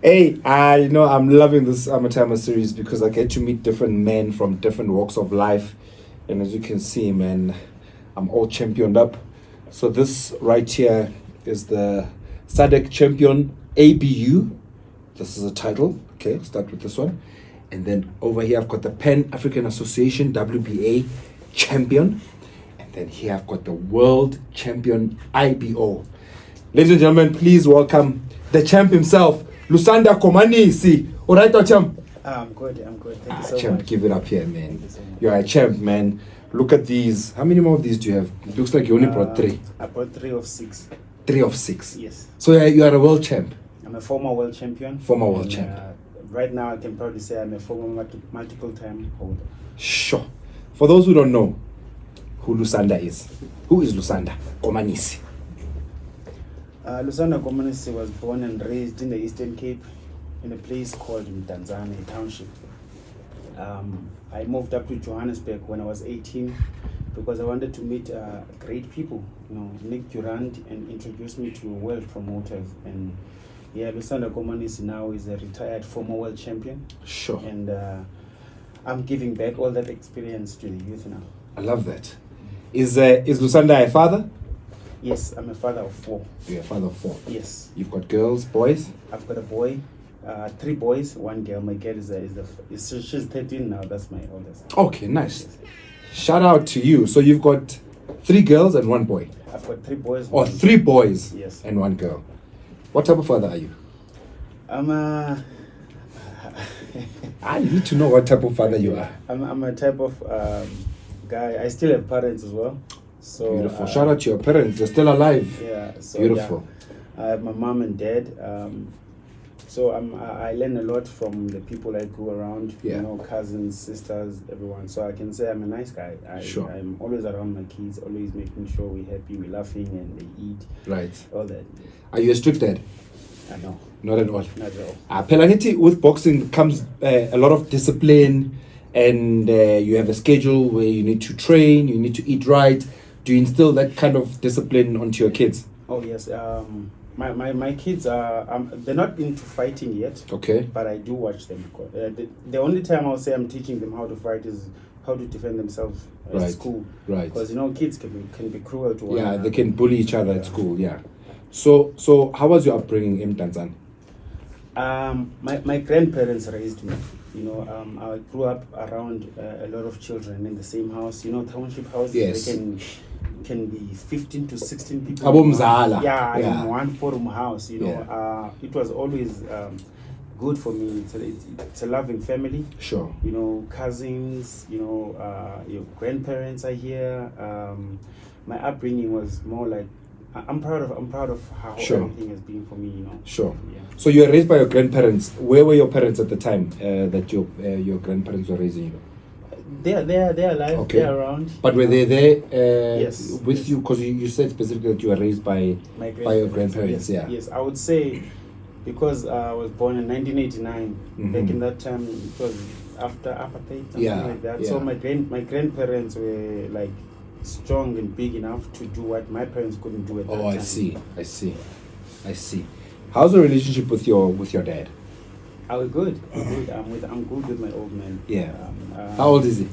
Hey, I'm loving this AMATYMA series because I get to meet different men from different walks of life. And as you can see, man, I'm all championed up. So this right here is the SADC champion ABU. This is a title. Okay, start with this one. And then over here, I've got the Pan African Association WBA champion. And then here I've got the world champion IBO. Ladies and gentlemen, please welcome the champ himself, Lusanda Komanisi. All right, champ? I'm good. Thank you so champ, much. give it up here, man. Thank you so much. You're a champ, man. Look at these. How many more of these do you have? It looks like you only brought 3. I brought 3 of 6. 3 of 6? Yes. So you are a world champ? I'm a former world champion. Former world champ. Right now, I can proudly say I'm a former multiple time holder. Sure. For those who don't know who Lusanda is, who is Lusanda Komanisi? Lusanda Komanisi was born and raised in the Eastern Cape in a place called Tanzania, a township. I moved up to Johannesburg when I was 18 because I wanted to meet great people, Nick Durant, and introduce me to world promoters. And yeah, Lusanda Komanisi now is a retired former world champion. Sure. And I'm giving back all that experience to the youth now. I love that. Is Lusanda a father? Yes, I'm a father of 4. You're a father of 4. Yes. You've got girls, boys? I've got a boy, 3 boys, 1 girl. My girl she's 13 now. That's my oldest. Okay, nice. Shout out to you. So you've got 3 girls and 1 boy? I've got 3 boys. Or 3 boys yes. and 1 girl. What type of father are you? I need to know what type of father you are. I'm a type of guy. I still have parents as well. So beautiful. Shout out to your parents. They're still alive. Yeah. So, beautiful. Yeah, I have my mom and dad. So I learn a lot from the people I grew around. Yeah. Cousins, sisters, everyone. So I can say I'm a nice guy. Sure. I'm always around my kids, always making sure we're happy, we're laughing, and they eat. Right. All that. Are you a strict dad? No. Not at all. Not at all. Pelangiti, with boxing comes a lot of discipline, and you have a schedule where you need to train, you need to eat right. Do you instill that kind of discipline onto your kids? Oh yes. My kids are they're not into fighting yet. Okay. But I do watch them. The only time I'll say I'm teaching them how to fight is how to defend themselves at school. Right. Because kids can be cruel to one another. Yeah, they can bully each other at school. Yeah. So how was your upbringing in Tanzania? My grandparents raised me. I grew up around a lot of children in the same house. Township houses. Yes. They can be 15 to 16 people. Yeah. In one forum house. It was always good for me. It's a loving family. Sure. Cousins. Your grandparents are here. My upbringing was more like. I'm proud of how everything has been for me. Sure. Yeah. So you were raised by your grandparents. Where were your parents at the time that your grandparents were raising you? They're alive. Okay. They're around. But were they there yes. with you? Because you said specifically that you were raised by your grandparents. Yes. Yeah. Yes, I would say because I was born in 1989. Mm-hmm. Back in that time, it was after apartheid, something like that. Yeah. So my grandparents were like strong and big enough to do what my parents couldn't do at that time. I see. How's the relationship with your dad? We're good. I'm good with my old man. Yeah. How old is he?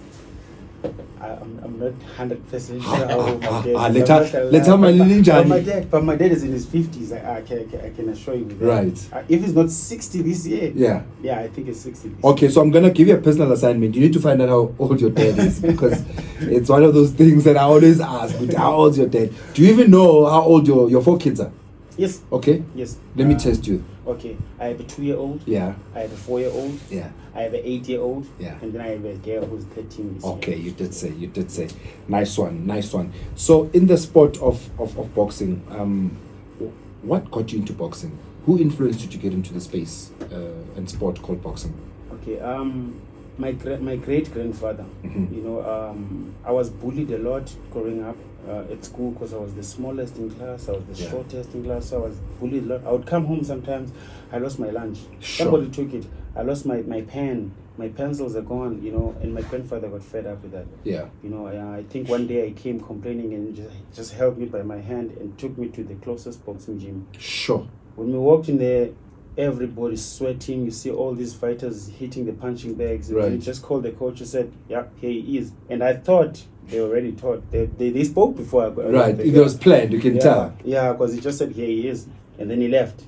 I'm not 100% sure how old my dad is. Let's have my little journey. But my dad is in his 50s. I can assure you that. Right. If he's not 60 this year. Yeah, I think it's 60 this year. So I'm gonna give you a personal assignment. You need to find out how old your dad is because it's one of those things that I always ask. But how old's your dad? Do you even know how old your 4 kids are? Yes. Okay. Yes. Let me test you. Okay. I have a 2-year-old. Yeah. I have a 4-year-old. Yeah. I have an 8-year-old. Yeah. And then I have a girl who's 13 this year. Okay, you did say. Nice one. So in the sport of boxing, what got you into boxing? Who influenced you to get into the space and sport called boxing? Okay. My great grandfather. Mm-hmm. I was bullied a lot growing up at school because I was the smallest in class. I was the shortest in class. So I was bullied a lot. I would come home sometimes. I lost my lunch. Sure. Somebody took it. I lost my pen. My pencils are gone. And my grandfather got fed up with that. Yeah. I think one day I came complaining and just held me by my hand and took me to the closest boxing gym. Sure. When we walked in there, everybody's sweating. You see all these fighters hitting the punching bags. And Right. he just called the coach and said, yeah, here he is. And I thought they already thought. They spoke before I got Right. It was planned, you can tell. Yeah, because he just said, here he is. And then he left.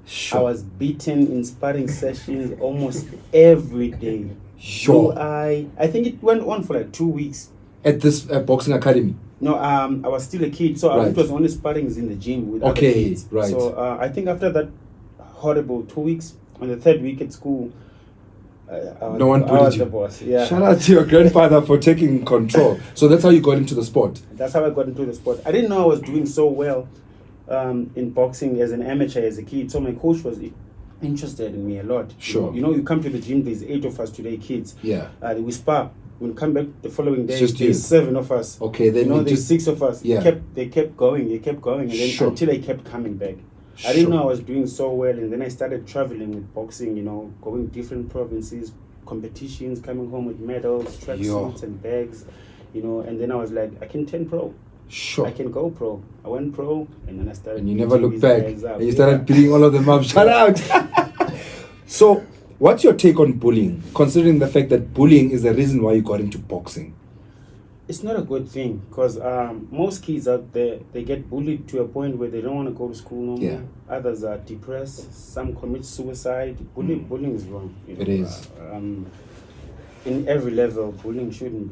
Sure. I was beaten in sparring sessions almost every day. Sure. I think it went on for like 2 weeks. At this boxing academy. No, I was still a kid, so Right. it was only sparrings in the gym with other Okay, kids. right. So I think after that horrible 2 weeks, on the third week at school, No one I bullied was you. the boss. Yeah, Shout out to your grandfather for taking control. So that's how you got into the sport. that's how I got into the sport. I didn't know I was doing so well in boxing as an amateur as a kid. So my coach was interested in me a lot. Sure. You know, you come to the gym. There's 8 of us today, kids. Yeah. We spar. When we come back the following day, Just you. there's 7 of us. Okay, then you know, it there's just- 6 of us. Yeah. They kept going, and then Sure. until I kept coming back. I didn't Sure. know I was doing so well, and then I started traveling with boxing. You know, going different provinces, competitions, coming home with medals, tracksuits, and bags. You know, and then I was like, I can turn pro. Sure. I can go pro. I went pro, and then I started. And you never beating looked these back. guys up. And you started beating all of them up. Shout out. So, what's your take on bullying? Considering the fact that bullying is the reason why you got into boxing. It's not a good thing because most kids out there, they get bullied to a point where they don't want to go to school no more. Yeah. Others are depressed. Some commit suicide. Bullying is wrong. You know? It is. In every level, bullying shouldn't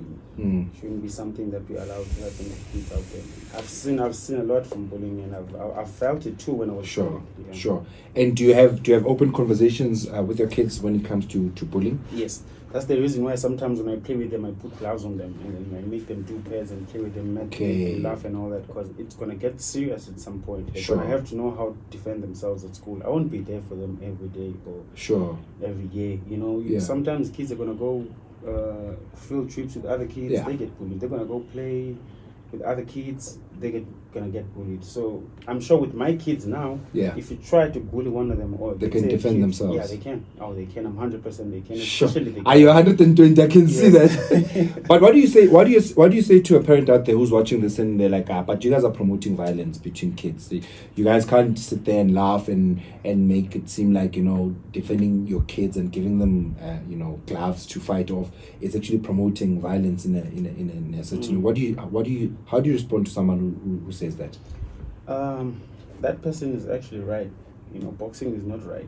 be something that we allow to happen to kids out there. I've seen a lot from bullying, and I've felt it too when I was Sure, young. Yeah. sure. And do you have open conversations with your kids when it comes to bullying? Yes. That's the reason why sometimes when I play with them, I put gloves on them and then I make them do pairs and play with them, make them laugh and all that, because it's going to get serious at some point. They're Sure. going to have to know how to defend themselves at school. I won't be there for them every day or Sure. every year. You know, Yeah. sometimes kids are going to go field trips with other kids, Yeah. they get bullied. They're going to go play with other kids, they're going to get bullied. So I'm sure with my kids now, Yeah. if you try to bully one of them, or They let's can say a defend kid, themselves. Yeah, they can. Oh, they can. I'm 100% they can. Sure. Especially the Are you 120? I can see Yes. that. But what do you say? What do you say to a parent out there who's watching this and they're like, but you guys are promoting violence between kids. You guys can't sit there and laugh and make it seem like, you know, defending your kids and giving them gloves to fight off is actually promoting violence in a certain. How do you respond to someone who says that? That person is actually right. You know, boxing is not right.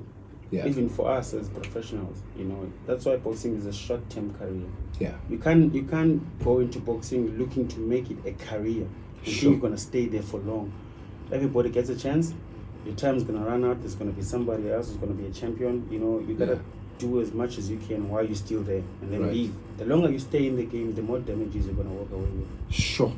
Yeah. Even for us as professionals, you know, that's why boxing is a short-term career. Yeah. You can't go into boxing looking to make it a career. You Sure. think you're gonna stay there for long. Everybody gets a chance. Your time's gonna run out. There's gonna be somebody else who's gonna be a champion. You know, you gotta do as much as you can while you're still there, and then Right. leave. The longer you stay in the game, the more damages you're gonna walk away with. Sure.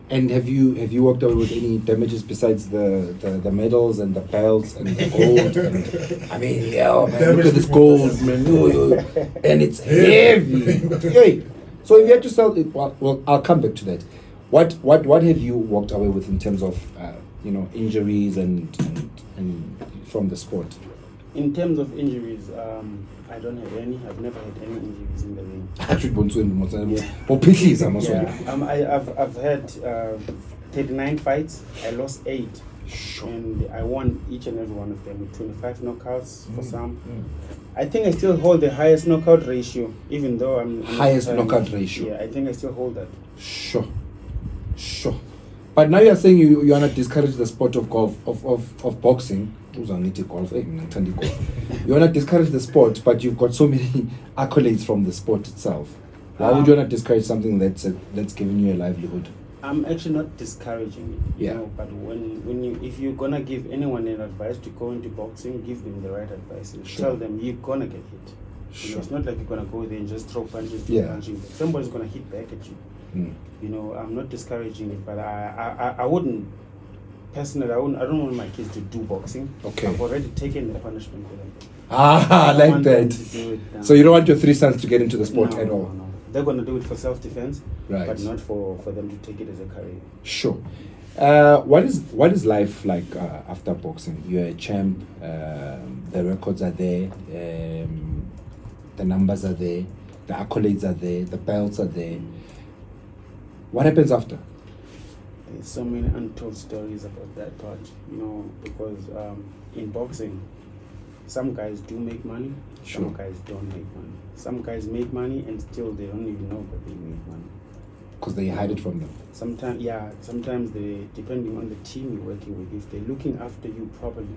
And have you walked away with any damages besides the medals and the belts and the gold? And, I mean, man, look at this gold, man. And it's heavy. Hey, so if you had to sell it, well, I'll come back to that. What have you walked away with in terms of injuries and from the sport? In terms of injuries, I don't have any. I've never had any injuries in the ring. I've had 39 fights. I lost 8. Sure. And I won each and every one of them with 25 knockouts for some. I think I still hold the highest knockout ratio, even though I'm highest knockout ratio. Yeah, I think I still hold that. Sure. But now you're saying you want to discourage the sport of golf of boxing. You want to discourage the sport, but you've got so many accolades from the sport itself. Why would you want to discourage something that's giving you a livelihood? I'm actually not discouraging it, Yeah. know, but if you're gonna give anyone an advice to go into boxing, give them the right advice and Sure. tell them you're gonna get hit. You Sure. know, it's not like you're gonna go there and just throw punches, punching. Somebody's gonna hit back at you. You know, I'm not discouraging it, but I wouldn't personally. I don't want my kids to do boxing. Okay. I've already taken the punishment for them. I like want them that. to do it, So you don't want your 3 sons to get into the sport at all? No. They're gonna do it for self-defense, Right. but not for them to take it as a career. Sure. What is life like after boxing? You're a champ. The records are there. The numbers are there. The accolades are there. The belts are there. What happens after? There's so many untold stories about that part, you know, because in boxing, some guys do make money, Sure. some guys don't make money. Some guys make money and still they don't even know that they make money. Because they hide it from them. Sometimes they, depending on the team you're working with, if they're looking after you properly,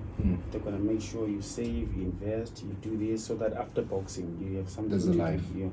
they're gonna make sure you save, you invest, you do this, so that after boxing you have something There's a to life. do. You know.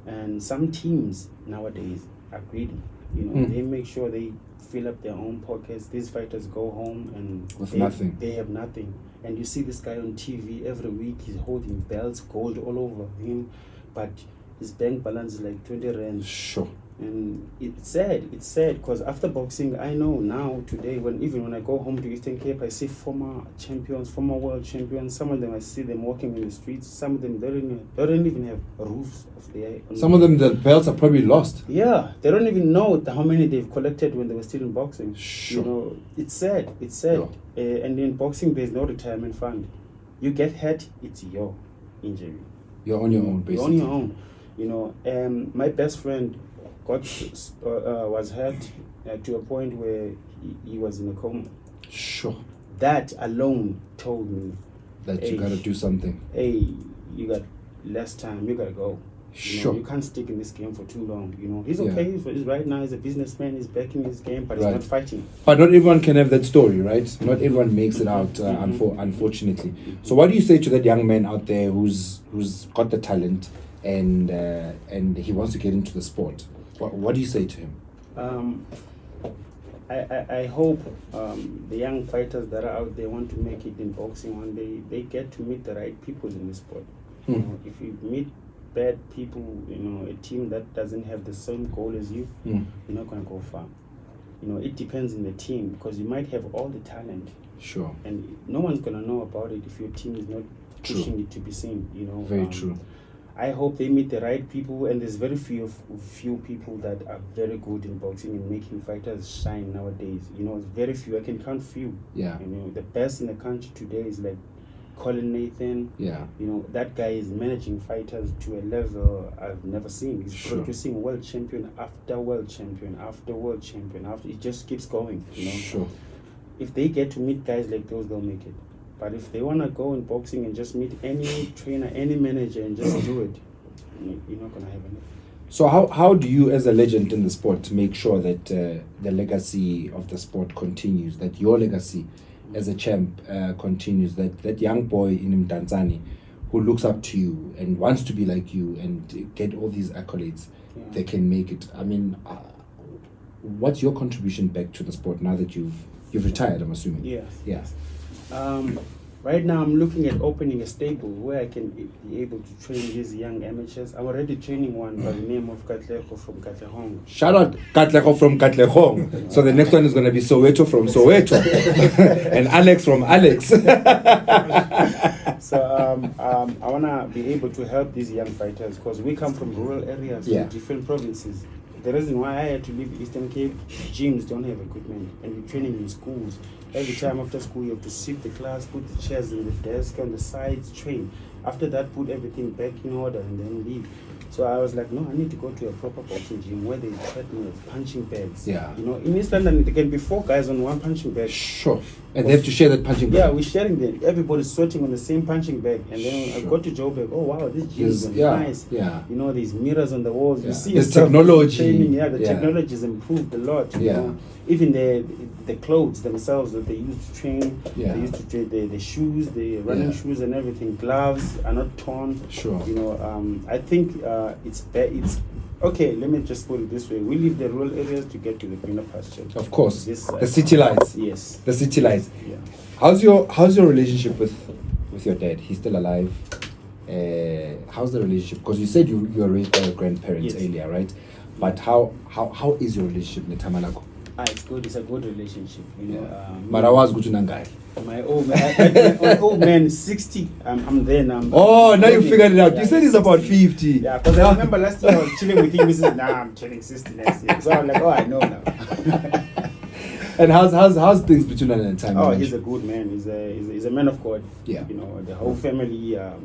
And some teams nowadays are greedy. You know, they make sure they fill up their own pockets. These fighters go home and With nothing. They have nothing. And you see this guy on TV every week. He's holding belts, gold all over him, but his bank balance is like 20 rand. Sure. And it's sad because after boxing, I know now today, even when I go home to Eastern Cape, I see former champions, former world champions. Some of them, I see them walking in the streets. Some of them, they don't even have roofs of their. Some of them, the belts are probably lost. Yeah, they don't even know how many they've collected when they were still in boxing. Sure. You know, it's sad. And in boxing, there's no retirement fund. You get hurt, it's your injury. You're on your own, basically. You're on your own. You know, my best friend was hurt to a point where he was in a coma. Sure. That alone told me That you gotta do something. Hey, you got less time, you gotta go. Sure. You can't stick in this game for too long. You know, he's okay. He's right now, he's a businessman, he's back in his game, but he's not fighting. But not everyone can have that story, right? Not everyone makes it out, unfortunately. So what do you say to that young man out there who's got the talent and he wants to get into the sport? What do you say to him? I hope the young fighters that are out there want to make it in boxing one day. They get to meet the right people in the sport. You know, if you meet bad people, you know, a team that doesn't have the same goal as you, you're not going to go far. You know, it depends on the team because you might have all the talent. Sure. And no one's going to know about it if your team is not pushing it to be seen. You know, very true. I hope they meet the right people, and there's very few people that are very good in boxing and making fighters shine nowadays. You know, it's very few. I can count few. Yeah. You know, the best in the country today is like Colin Nathan. Yeah. You know, that guy is managing fighters to a level I've never seen. He's producing world champion after world champion after world champion. It just keeps going. You know. Sure. If they get to meet guys like those, they'll make it. But if they want to go in boxing and just meet any trainer, any manager and just do it, you're not going to have anything. So how do you, as a legend in the sport, make sure that the legacy of the sport continues, that your legacy as a champ continues, that young boy in Mdantsane who looks up to you and wants to be like you and get all these accolades, they can make it? I mean, what's your contribution back to the sport now that you've retired, I'm assuming? Yes. Right now I'm looking at opening a stable where I can be able to train these young amateurs. I'm already training one by the name of Katlego from Katlehong. Shout out Katlego from Katlehong. So the next one is going to be Soweto from Soweto and Alex from Alex. So I want to be able to help these young fighters because we come from rural areas, from different provinces. The reason why I had to leave Eastern Cape, gyms don't have equipment and we're training in schools. Every time after school you have to sit the class, put the chairs in the desk on the sides, train. After that, put everything back in order and then leave. So I was like, no, I need to go to a proper boxing gym where they treadmills, punching bags. Yeah. You know, in East London there can be 4 guys on one punching bag. Sure. And they have to share that punching bag. Yeah, we're sharing them. Everybody's sweating on the same punching bag. And then I got to Joburg. Oh wow, this gym is nice. Yeah. You know, there's mirrors on the walls. You see there's technology. Training. Yeah, the technology has improved a lot. You know? Even the clothes themselves that they use to train. They used to train the shoes, the running shoes and everything. Gloves are not torn. Sure. You know, I think it's okay, let me just put it this way. We leave the rural areas to get to the greener pasture. Of course. The city lights. Yes. The city lights. Yeah. How's your relationship with your dad? He's still alive. How's the relationship? Because you said you were raised by your grandparents earlier, right? But how is your relationship with Tamalako? It's good. It's a good relationship. You know. But I was good to Nangai. My old man, my old man is 60. I'm there now. Oh, now you figured it out. You said he's about 50. Yeah, because I remember last year I was chilling with him. He said, "Nah, I'm turning 60 next year." So I'm like, "Oh, I know now." And how's things between you and time? Oh, he's a good man. He's a man of God. Yeah. You know, the whole family are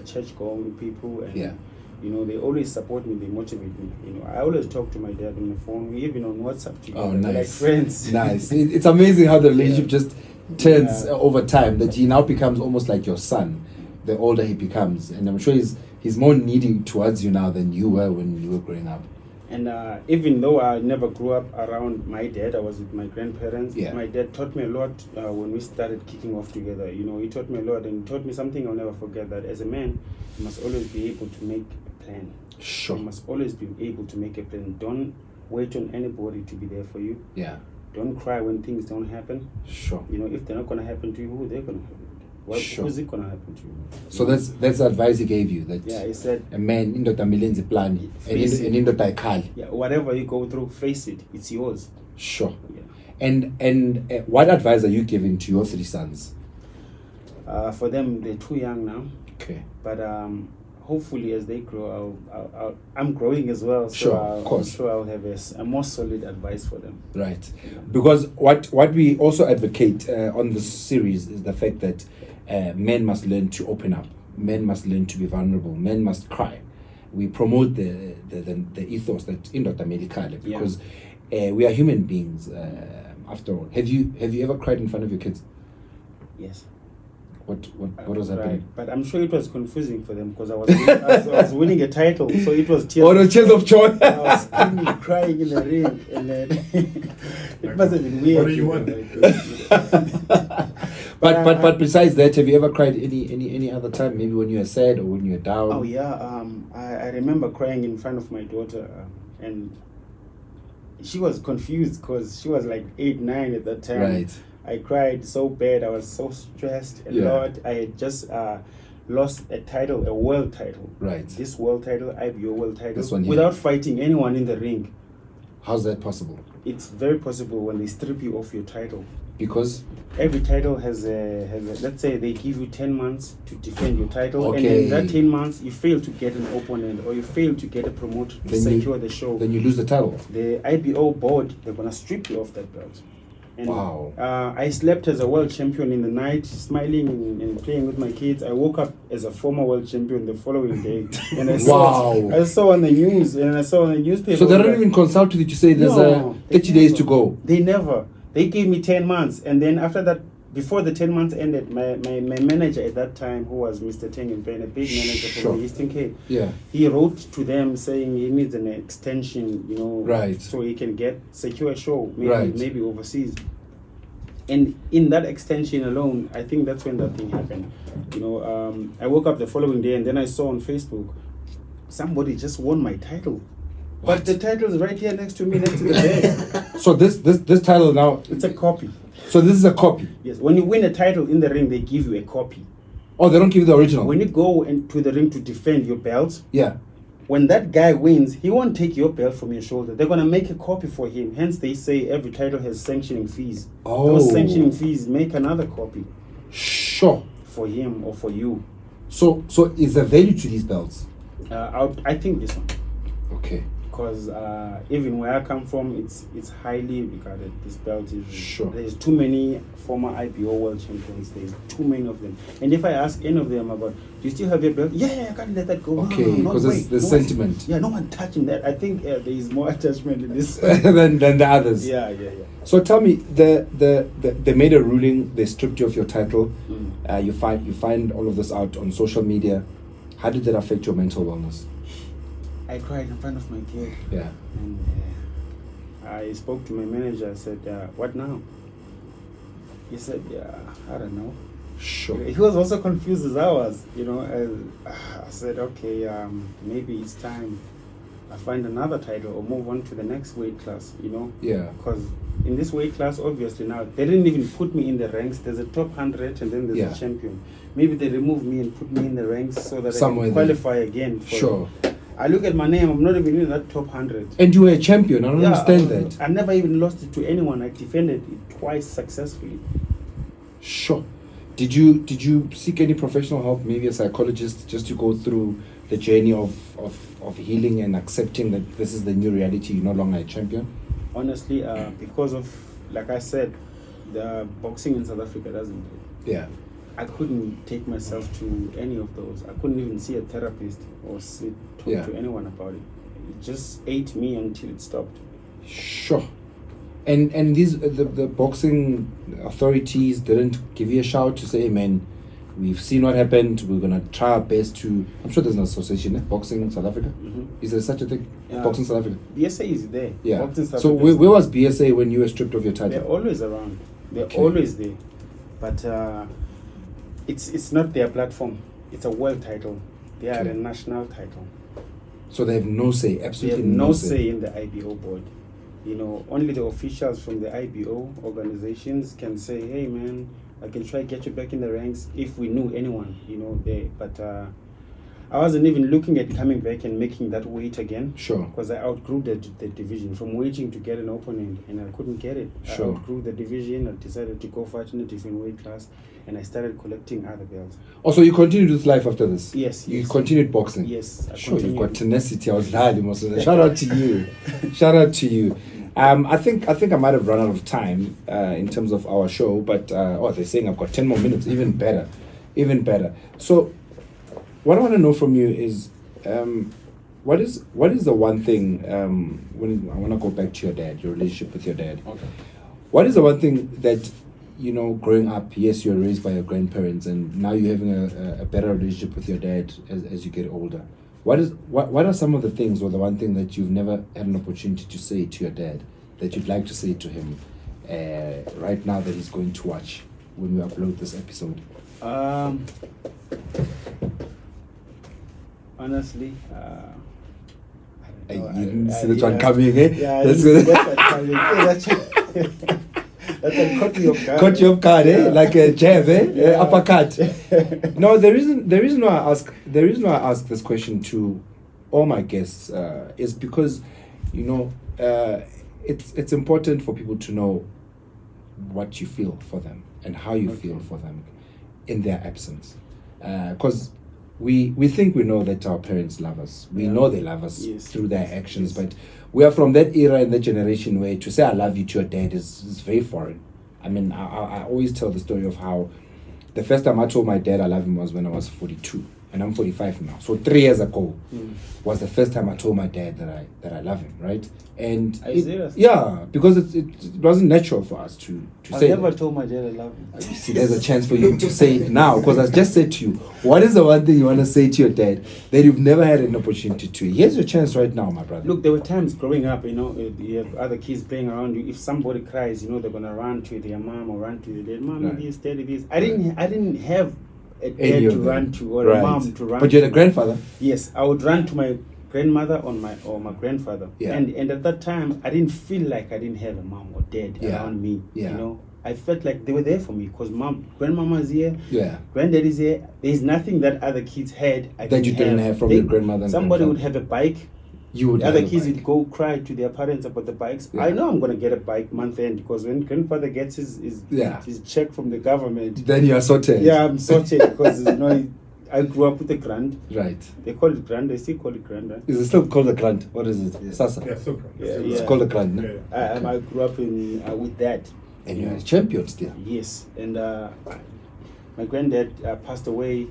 church-going people, and you know, they always support me. They motivate me. You know, I always talk to my dad on the phone. We even on WhatsApp together. Oh, nice. We're like friends. Nice. It's amazing how the relationship just turns over time, that he now becomes almost like your son, the older he becomes. And I'm sure he's more needy towards you now than you were when you were growing up. And even though I never grew up around my dad, I was with my grandparents. Yeah. My dad taught me a lot when we started kicking off together. You know, he taught me a lot, and he taught me something I'll never forget, that as a man, you must always be able to make a plan. Sure. You must always be able to make a plan. Don't wait on anybody to be there for you. Yeah. Don't cry when things don't happen. Sure. You know, if they're not going to happen to you, who they're going to happen to? Sure. Who's it going to happen to you? So that's the advice he gave you, that Yeah, he said, a man indoda milenzi plan Face it. and indoda ikhali. yeah, whatever you go through, face it. It's yours. Sure. Yeah. And what advice are you giving to your 3 sons? For them, they're too young now. Okay. But hopefully, as they grow, I'm growing as well. So Sure, of course. I'm sure I'll have a more solid advice for them. Right. Because what we also advocate on this series is the fact that men must learn to open up. Men must learn to be vulnerable. Men must cry. We promote the ethos that indoda medicale, because we are human beings after all. Have you ever cried in front of your kids? Yes. What was happening? Right. But I'm sure it was confusing for them, because I was winning a title, so it was tears. Oh, no, tears of joy. I was screaming, crying in the ring, and then it must have been weird. What do you want? But besides that, have you ever cried any other time? Maybe when you were sad or when you were down? Oh yeah, I remember crying in front of my daughter, and she was confused because she was like 8, 9 at that time. Right. I cried so bad. I was so stressed a lot. I had just lost a title, a world title. Right. This world title, IBO world title, This one here. without fighting anyone in the ring. How's that possible? It's very possible when they strip you of your title. Because Every title has a let's say they give you 10 months to defend your title, and Okay. in that 10 months you fail to get an opponent, or you fail to get a promoter to Then you- secure the show. then you lose the title. The IBO board, they're gonna strip you of that belt. And Wow. I slept as a world champion in the night, smiling and playing with my kids. I woke up as a former world champion the following day, and I saw on the news, and I saw on the newspaper. So they don't even consult with you to say there's No, they 30 days never. to go. They never. They gave me 10 months, and then after that, before the 10 months ended, my manager at that time, who was Mr. Tengenpen, a big manager Sure. from the Eastern Cape, Yeah. he wrote to them saying he needs an extension, you know, Right. so he can secure a show, Right. maybe overseas. And in that extension alone, I think that's when that thing happened. You know, I woke up the following day, and then I saw on Facebook, somebody just won my title. What? But the title is right here next to me, next to the bed. So this title now. It's a copy. So this is a copy. Yes, when you win a title in the ring, they give you a copy. Oh, they don't give you the original. When you go into the ring to defend your belt, Yeah. when that guy wins, he won't take your belt from your shoulder. They're gonna make a copy for him. Hence, they say every title has sanctioning fees. Oh. Those sanctioning fees make another copy Sure. for him or for you. So is there value to these belts? I think this one, Okay. because even where I come from, it's highly regarded. This belt is Sure. There's too many former IBO world champions. There's too many of them. And if I ask any of them about, do you still have your belt? Yeah, I can't let that go. Okay, No, because wait, there's no one- sentiment. Yeah, no one touching that. I think there is more attachment in this. than the others. Yeah. So tell me, they made a ruling. They stripped you of your title. You find all of this out on social media. How did that affect your mental wellness? I cried in front of my kid. Yeah. And I spoke to my manager. I said, what now? He said, I don't know. Sure. He was also confused as I was, you know. I said, okay, maybe it's time I find another title or move on to the next weight class, you know. Yeah. Because in this weight class, obviously now, they didn't even put me in the ranks. There's a top 100 and then there's Yeah. a champion. Maybe they remove me and put me in the ranks so that Somewhere I can qualify again. For Sure. I look at my name, I'm not even in that top 100. And you were a champion. I don't understand that. I never even lost it to anyone. I defended it twice successfully. Sure. Did you seek any professional help, maybe a psychologist, just to go through the journey of healing and accepting that this is the new reality, you're no longer a champion? Honestly, because of, like I said, the boxing in South Africa doesn't pay. Yeah. I couldn't take myself to any of those. I couldn't even see a therapist or talk to anyone about it. It just ate me until it stopped. Sure. And these the boxing authorities didn't give you a shout to say, hey, man, we've seen what happened. We're gonna try our best to. I'm sure there's an association, boxing South Africa. Is there such a thing? Boxing South Africa. BSA is there. Yeah. Boxing South So Africa where was BSA when you were stripped of your title? They're always around. They're Okay. always there, but it's not their platform. It's a world title. They are Okay. a national title. So they have no say. They Absolutely have no say in the IBO board. You know, only the officials from the IBO organizations can say, hey man, I can try to get you back in the ranks if we knew anyone, you know, there. But I wasn't even looking at coming back and making that weight again. Sure. Because I outgrew the division from waiting to get an opponent, and I couldn't get it. Sure. I outgrew the division. I decided to go fight in a different weight class, and I started collecting other belts. Also, you continued with life after this? Yes. You yes. continued boxing? Yes. I Sure, you've continued. got tenacity. I was lying, Lusanda. Shout out to you. Shout out to you. I think I might have run out of time in terms of our show, but they're saying I've got 10 more minutes. Even better, even better. So, what I want to know from you is, what is the one thing when I want to go back to your dad, your relationship with your dad? Okay. What is the one thing that, you know, growing up, yes, you're raised by your grandparents, and now you're having a better relationship with your dad as you get older. What are some of the things, or the one thing that you've never had an opportunity to say to your dad that you'd like to say to him right now that he's going to watch when we upload this episode? Honestly, You didn't see that one coming, eh? Yeah, That's that's good. that caught me off guard. Caught you off guard, eh? Like a jab, eh? Uppercut. No, the reason why I ask this question to all my guests is because, you know, it's important for people to know what you feel for them and how you feel for them in their absence, because we think we know that our parents love us. We know they love us through their actions, but we are from that era and that generation where to say I love you to your dad is very foreign. I mean, I always tell the story of how the first time I told my dad I love him was when I was 42, and I'm 45 now. So 3 years ago was the first time I told my dad that I love him, right? And Are you serious? Yeah, because it wasn't natural for us to say I never that. told my dad I love him. You see, there's a chance for you to say it now, because I just said to you, what is the one thing you want to say to your dad that you've never had an opportunity to? Here's your chance right now, my brother. Look, there were times growing up, you know, you have other kids playing around you. If somebody cries, you know, they're gonna run to their mom or run to their dad. Mom, Right. this, daddy, this. I didn't have a Any dad of to them. run to or Right. a mom to run. But you're to. the grandfather. Yes, I would run to my grandmother or my grandfather. Yeah. And at that time, I didn't feel like I didn't have a mom or dad Yeah. around me. Yeah. You know, I felt like they were there for me because grandmama's here, Yeah. granddad is here. There's nothing that other kids had That you didn't have from your grandmother and Somebody would grandfather. have a bike. You would The other have a kids bike. would go cry to their parents about the bikes. Yeah. I know I'm gonna get a bike month end because when grandfather gets his check from the government, Then you are sorted. yeah, I'm sorted because you know I grew up with a grant. Right. They call it grant. They still call it grant. Right? Is it still called a grant? What is it? Sasa. Yeah, so Yeah, It's yeah. called a grant. No? Yeah. I grew up in with that. And you're a champion still. Yes, and my granddad passed away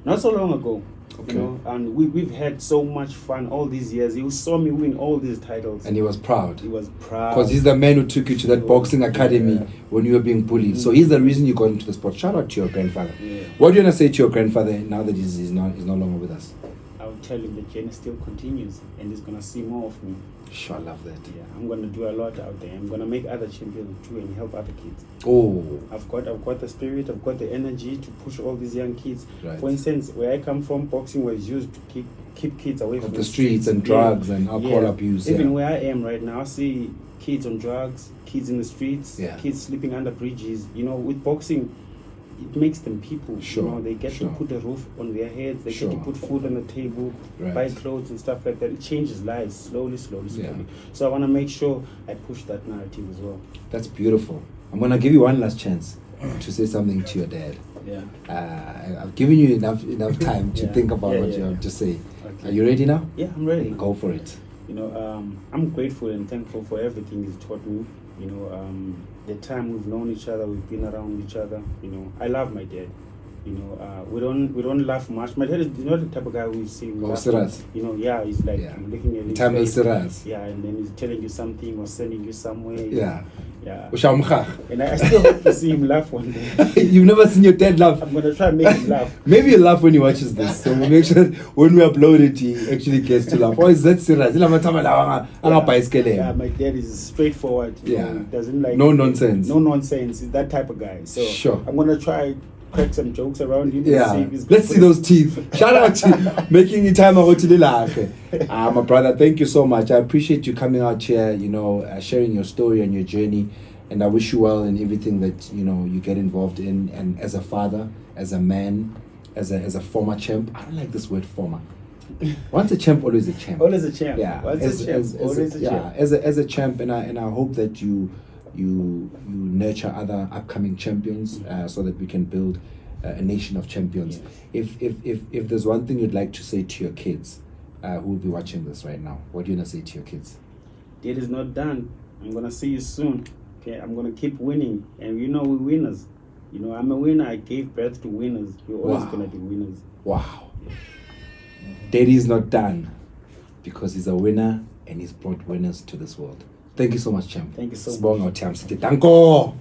not so long ago. Okay. You know, and we've had so much fun all these years. He saw me win all these titles. And he was proud. He was proud. Because he's the man who took you to that boxing academy Yeah. when you were being bullied. So he's the reason you got into the sport. Shout out to your grandfather. Yeah. What do you want to say to your grandfather now that he's no longer with us? I will tell him the journey still continues and he's gonna see more of me. Sure, I love that. Yeah, I'm gonna do a lot out there. I'm gonna make other champions too and help other kids. Oh, I've got the spirit, I've got the energy to push all these young kids. Right. For instance, where I come from, boxing was used to keep kids away from of the streets and drugs and alcohol abuse. Even Yeah. where I am right now, I see kids on drugs, kids in the streets, Yeah. kids sleeping under bridges. You know, with boxing, it makes them people. Sure, You know, they get sure. to put a roof on their heads, they Sure. get to put food on the table, Right. buy clothes and stuff like that. It changes lives slowly. Yeah. So I want to make sure I push that narrative as well. That's beautiful. I'm going to give you one last chance to say something to your dad. Yeah. I've given you enough time to Yeah. think about Yeah, what yeah, you yeah. have to say. Okay. Are you ready now? Yeah, I'm ready. Go for it. You know, I'm grateful and thankful for everything he's taught me. You know, the time we've known each other, we've been around each other. You know, I love my dad. You know, we don't laugh much. My dad is not the type of guy who is saying serious. You know, yeah, he's like looking at Time his is face. serious. Yeah, and then he's telling you something or sending you somewhere. Yeah. Yeah. Ushamkhakh. And I still hope to see him laugh one day. You've never seen your dad laugh. I'm gonna try and make him laugh. Maybe he'll laugh when he watches this. So we'll make sure that when we upload it, he actually gets to laugh. Oh, is that serious? Yeah, my dad is straightforward. You know, doesn't like no nonsense. No nonsense. He's that type of guy. So sure. I'm gonna try crack some jokes around him. Yeah. Let's see those teeth. Shout out to making the time out to the laugh. My brother, thank you so much. I appreciate you coming out here, you know, sharing your story and your journey. And I wish you well in everything that, you know, you get involved in. And as a father, as a man, as a former champ. I don't like this word former. Once a champ, always a champ. Always a champ. Yeah. Once a champ, always a champ. As a champ, and I hope that you nurture other upcoming champions, so that we can build a nation of champions. Yes. If there's one thing you'd like to say to your kids, who will be watching this right now, what do you want to say to your kids? It is not done. I'm gonna see you soon. Okay, I'm gonna keep winning, and you know we're winners. You know, I'm a winner. I gave birth to winners. We're always gonna be winners. Wow. Daddy's not done, because he's a winner and he's brought winners to this world. Thank you so much, champ. Thank you so much. Sibonga uThami sithi danko.